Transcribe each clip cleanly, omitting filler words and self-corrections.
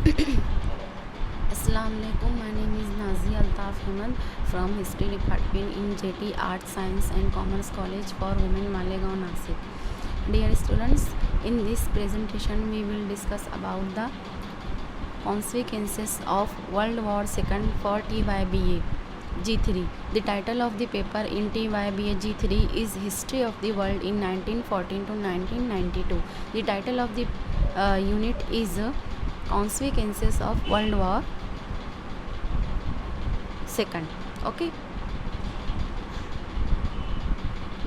Assalamualaikum. My name is Nazia Altaf Ahmed from History Department in JT Arts, Science and Commerce College for Women, Malegaon, Nasik. Dear students, in this presentation we will discuss about the consequences of World War II for TYBA G3. The title of the paper in TYBA G3 is History of the World in 1914 to 1992. The title of the unit is Consequences of World War II. Okay,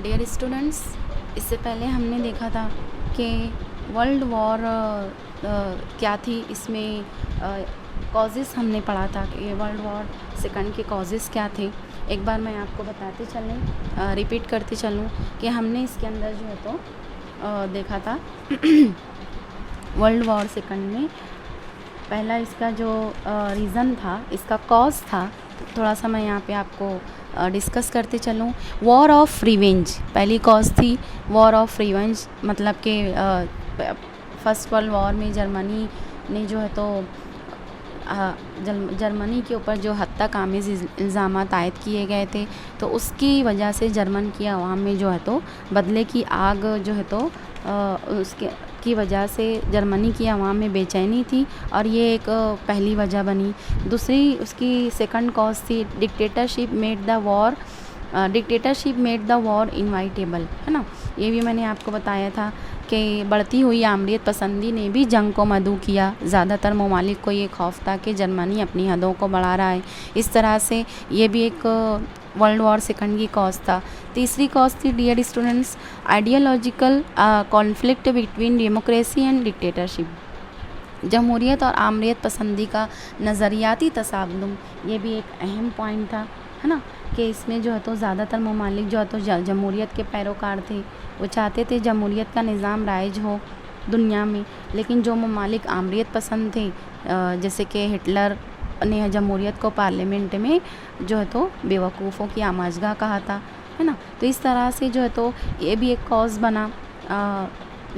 dear students, इससे पहले हमने देखा था कि world war क्या थी। इसमें causes हमने पढ़ा था कि वर्ल्ड वॉर सेकंड के कॉजेज़ क्या थे। एक बार मैं आपको बताते चलूँ, रिपीट करते चलूँ कि हमने इसके अंदर जो है तो देखा था वर्ल्ड वॉर सेकंड में पहला इसका जो रीज़न था, इसका कॉज था, थोड़ा सा मैं यहाँ पे आपको डिस्कस करते चलूँ। वॉर ऑफ रिवेंज पहली कॉज थी। वॉर ऑफ रिवेंज मतलब कि फर्स्ट वर्ल्ड वॉर में जर्मनी ने जो है तो जर्मनी के ऊपर जो हद तक आमेज़ इल्ज़ामात आयद किए गए थे, तो उसकी वजह से जर्मन की आवाम में जो है तो बदले की आग जो है तो उसके की वजह से जर्मनी की आवाम में बेचैनी थी और ये एक पहली वजह बनी। दूसरी उसकी सेकंड कॉज थी dictatorship made the war inevitable, है ना। ये भी मैंने आपको बताया था कि बढ़ती हुई आमरीत पसंदी ने भी जंग को मदऊ किया। ज़्यादातर ममालिक को ये खौफ था कि जर्मनी अपनी हदों को बढ़ा रहा है। इस तरह से ये भी एक वर्ल्ड वॉर सेकंड की कॉज था। तीसरी कॉज थी dear students ideological conflict between democracy and dictatorship. जमहूरियत और आमरीत पसंदी का नज़रियाती तसादुम, ये भी एक अहम पॉइंट था, है ना, कि इसमें जो है तो ज़्यादातर ममालिक जो है तो जमहूरियत के पैरोकार थे। वो चाहते थे जमहूरियत का निज़ाम राइज हो दुनिया में, लेकिन जो ममालिक आमरीत पसंद थे जैसे कि हिटलर ने जमहूरियत को पार्लियामेंट में जो है तो बेवकूफ़ों की आमाजगाह कहा था, है ना। तो इस तरह से जो है तो ये भी एक कॉज बना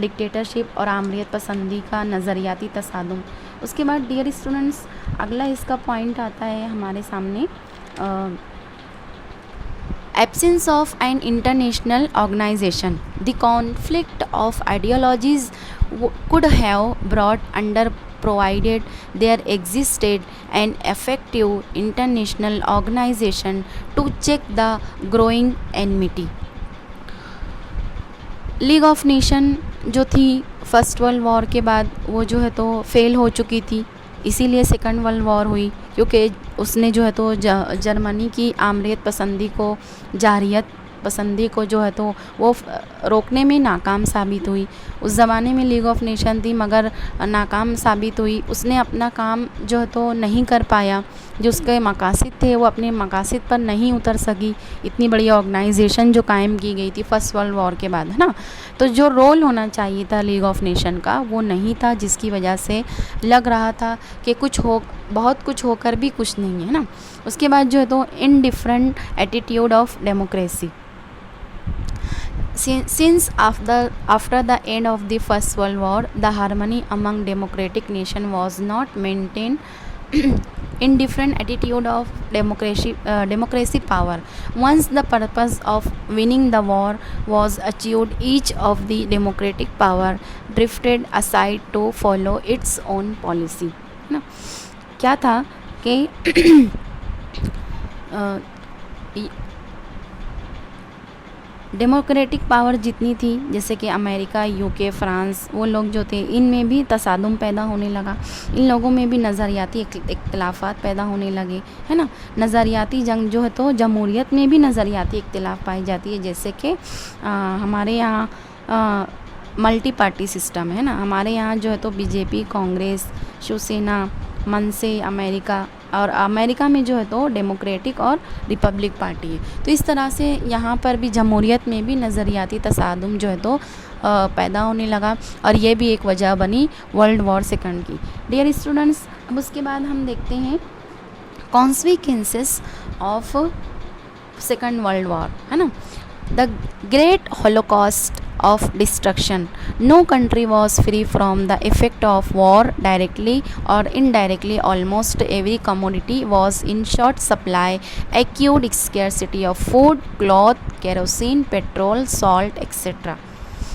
डिक्टेटरशिप और आमरीत पसंदी का नज़रियाती तसादुम। उसके बाद डियर स्टूडेंट्स अगला इसका पॉइंट आता है हमारे सामने absence of an international organization. The conflict of ideologies could have brought under provided there existed an effective international organization to check the growing enmity. League of nation जो थी first world war के बाद वो जो है तो fail हो चुकी थी, इसीलिए सेकंड वर्ल्ड वॉर हुई, क्योंकि उसने जो है तो जर्मनी की आमरीत पसंदी को जारियत पसंदी को जो है तो वो रोकने में नाकाम साबित हुई। उस ज़माने में लीग ऑफ नेशन थी मगर नाकाम साबित हुई। उसने अपना काम जो है तो नहीं कर पाया, जो उसके मकासद थे वो अपने मकासद पर नहीं उतर सकी। इतनी बड़ी ऑर्गेनाइजेशन जो कायम की गई थी फर्स्ट वर्ल्ड वॉर के बाद, है ना, तो जो रोल होना चाहिए था लीग ऑफ नेशन का वो नहीं था, जिसकी वजह से लग रहा था कि बहुत कुछ होकर भी कुछ नहीं है ना। उसके बाद जो है तो indifferent attitude of democracy. Since after the end of the First World War, the harmony among democratic nations was not maintained. Indifferent attitude of democracy power. Once the purpose of winning the war was achieved, each of the democratic power drifted aside to follow its own policy. ना क्या था कि democratic power जितनी थी, जैसे कि America, UK, France, वो लोग जो थे इनमें भी तसादुम पैदा होने लगा। इन लोगों में भी नज़रियाती इख्तिलाफ़ात पैदा होने लगे, है ना। नज़रियाती जंग जो है तो जमहूरियत में भी नज़रियाती इख्तिलाफ़ पाई जाती है, जैसे कि हमारे यहाँ मल्टी पार्टी सिस्टम है ना। हमारे यहाँ जो है तो बीजेपी, कांग्रेस, शिवसेना, मनसे, अमेरिका में जो है तो डेमोक्रेटिक और रिपब्लिक पार्टी है। तो इस तरह से यहाँ पर भी जमहूरियत में भी नज़रियाती तसादुम जो है तो पैदा होने लगा और ये भी एक वजह बनी वर्ल्ड वॉर सेकंड की। डियर स्टूडेंट्स, अब उसके बाद हम देखते हैं consequences of second world war, है ना। The great Holocaust of destruction. No country was free from the effect of war directly or indirectly. Almost every commodity was in short supply. Acute scarcity of food, cloth, kerosene, petrol, salt, etc.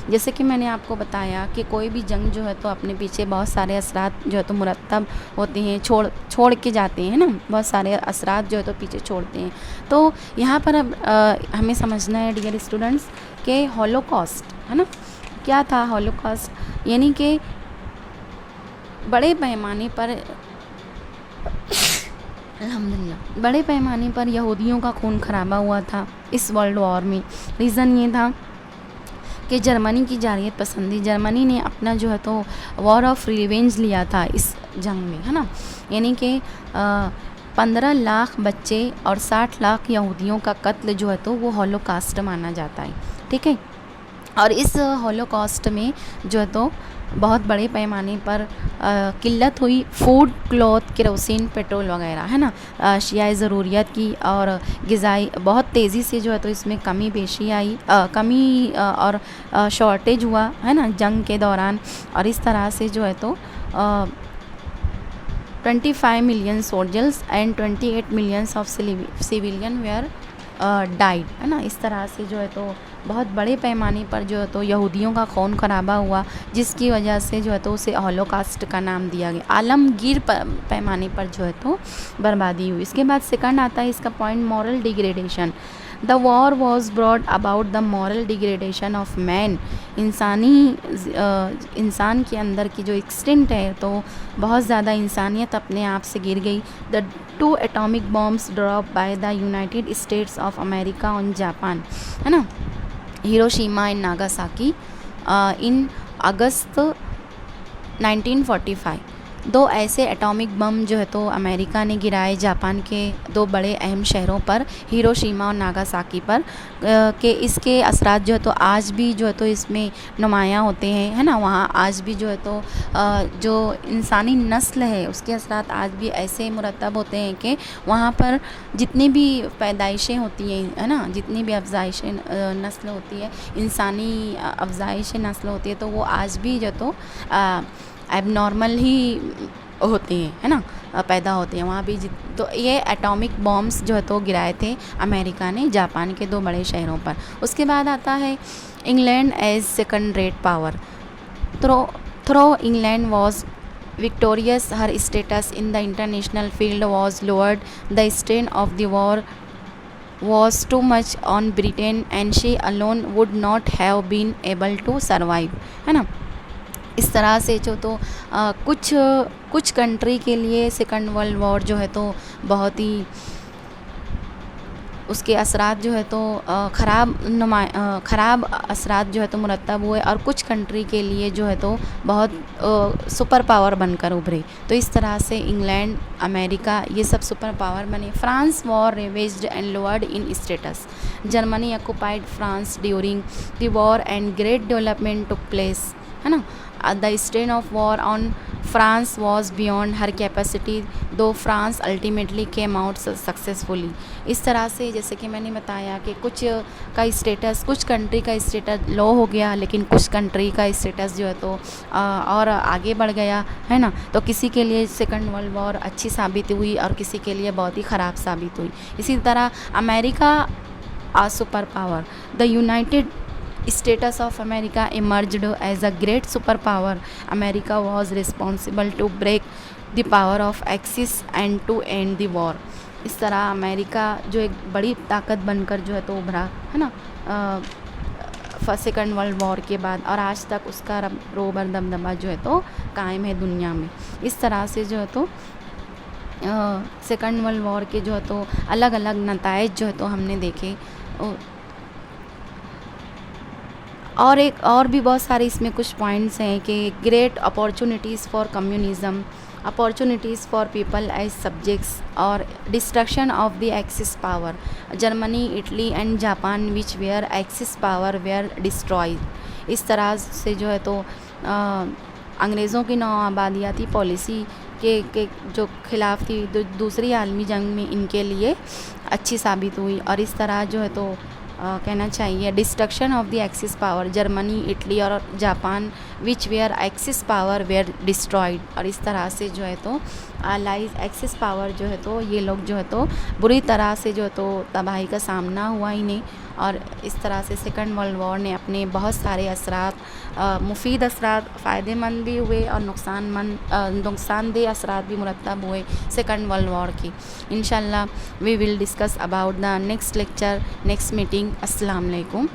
जैसे कि मैंने आपको बताया कि कोई भी जंग जो है तो अपने पीछे बहुत सारे असरात जो है तो मुरतब होते हैं, छोड़ के जाते हैं ना, बहुत सारे असरात जो है तो पीछे छोड़ते हैं। तो यहाँ पर अब हमें समझना है डियर स्टूडेंट्स कि हॉलोकॉस्ट है ना, क्या था हॉलोकॉस्ट, यानी कि बड़े पैमाने पर अल्हम्दुलिल्लाह बड़े पैमाने पर यहूदियों का खून खराबा हुआ था इस वर्ल्ड वॉर में। रीज़न ये था कि जर्मनी की जारियत पसंदी, जर्मनी ने अपना जो है तो वॉर ऑफ रिवेंज लिया था इस जंग में, है ना, यानी कि 15 लाख बच्चे और 60 लाख यहूदियों का कत्ल जो है तो वो हॉलोकास्ट माना जाता है, ठीक है। और इस हॉलोकॉस्ट में जो है तो बहुत बड़े पैमाने पर किल्लत हुई फूड, क्लॉथ, केरोसिन, पेट्रोल वगैरह, है ना, अशियाए ज़रूरियत की और ग़िज़ाई बहुत तेज़ी से जो है तो इसमें कमी पेशी आई, कमी और शॉर्टेज हुआ, है ना, जंग के दौरान। और इस तरह से जो है तो 25 million soldiers and 28 millions of civilian were died, है ना। इस तरह से जो है तो बहुत बड़े पैमाने पर जो है तो यहूदियों का खून खराबा हुआ, जिसकी वजह से जो है तो उसे हॉलोकास्ट का नाम दिया गया। आलमगीर पैमाने पर जो है तो बर्बादी हुई। इसके बाद सेकंड आता है इसका point, moral degradation. The war was broad about the moral degradation of man. इंसान के अंदर की जो एक्सटेंट है तो बहुत ज़्यादा इंसानियत अपने आप से गिर गई। The 2 atomic bombs drop by the United states of America on Japan, है ना, हिरोशिमा एंड नागासाकी इन अगस्त 1945। 2 ऐसे एटॉमिक बम जो है तो अमेरिका ने गिराए जापान के 2 बड़े अहम शहरों पर, हिरोशिमा और नागासाकी पर, के इसके असरात जो है तो आज भी जो है तो इसमें नुमायाँ होते हैं, है ना। वहाँ आज भी जो है तो जो इंसानी नस्ल है उसके असरात आज भी ऐसे मुरतब होते हैं कि वहाँ पर जितनी भी पैदाइशें होती हैं, है ना, जितनी भी अफजाइश नस्ल होती है, इंसानी अफजाइश नस्ल होती है, तो वो आज भी जो तो एबनॉर्मल ही होते हैं, है ना, पैदा होते हैं वहाँ भी। तो ये एटॉमिक बॉम्ब्स जो है तो गिराए थे अमेरिका ने जापान के 2 बड़े शहरों पर। उसके बाद आता है England as second rate power. Through England was victorious, her status in the international field was lowered. The strain of the war was too much on Britain and she alone would not have been able to survive, है ना। इस तरह से जो तो कुछ country के लिए सेकंड वर्ल्ड वॉर जो है तो बहुत ही उसके असरात जो है तो ख़राब असरात जो है तो मुरतब हुए, और कुछ कंट्री के लिए जो है तो बहुत सुपर पावर बनकर उभरे। तो इस तरह से इंग्लैंड, अमेरिका ये सब सुपर पावर बने। France war ravaged and lowered in status. Germany occupied France during the war and great development took place, है ना। The strain of war on France was beyond her capacity, though France ultimately came out successfully. इस तरह से जैसे कि मैंने बताया कि कुछ कंट्री का स्टेटस लो हो गया, लेकिन कुछ कंट्री का स्टेटस जो है तो और आगे बढ़ गया, है ना। तो किसी के लिए सेकंड वर्ल्ड वॉर अच्छी साबित हुई और किसी के लिए बहुत ही ख़राब साबित हुई। इसी तरह अमेरिका आ super power, the united Status of America emerged as a great superpower. America was responsible to break the power of Axis and to end the war. इस तरह अमेरिका जो एक बड़ी ताकत बनकर जो है तो उभरा, है ना, सेकंड वर्ल्ड वॉर के बाद, और आज तक उसका रोबर दबदबा जो है तो कायम है दुनिया में। इस तरह से जो है तो सेकंड वर्ल्ड वॉर के जो है तो अलग अलग नताइज जो है तो हमने देखे, और भी बहुत सारे इसमें कुछ पॉइंट्स हैं कि great opportunities for communism, opportunities for people as subjects, और destruction of the axis power. Germany, Italy and Japan which were axis power were destroyed. इस तरह से जो है तो अंग्रेज़ों की नौआबादियाती पॉलिसी के जो खिलाफ थी दूसरी आलमी जंग में इनके लिए अच्छी साबित हुई। और इस तरह जो है तो कहना चाहिए destruction of the axis power, Germany, Italy और Japan which were axis power were destroyed. और इस तरह से जो है तो अलाइज एक्सिस पावर जो है तो ये लोग जो है तो बुरी तरह से जो है तो तबाही का सामना हुआ इन्हें। और इस तरह से सेकंड वर्ल्ड वॉर ने अपने बहुत सारे असरात, मुफीद असरात, फ़ायदेमंद भी हुए और नुकसानदेह असरात भी मुरतब हुए सेकंड वर्ल्ड वॉर की। इंशाल्लाह we will discuss about the next lecture, next meeting. अस्सलाम वालेकुम।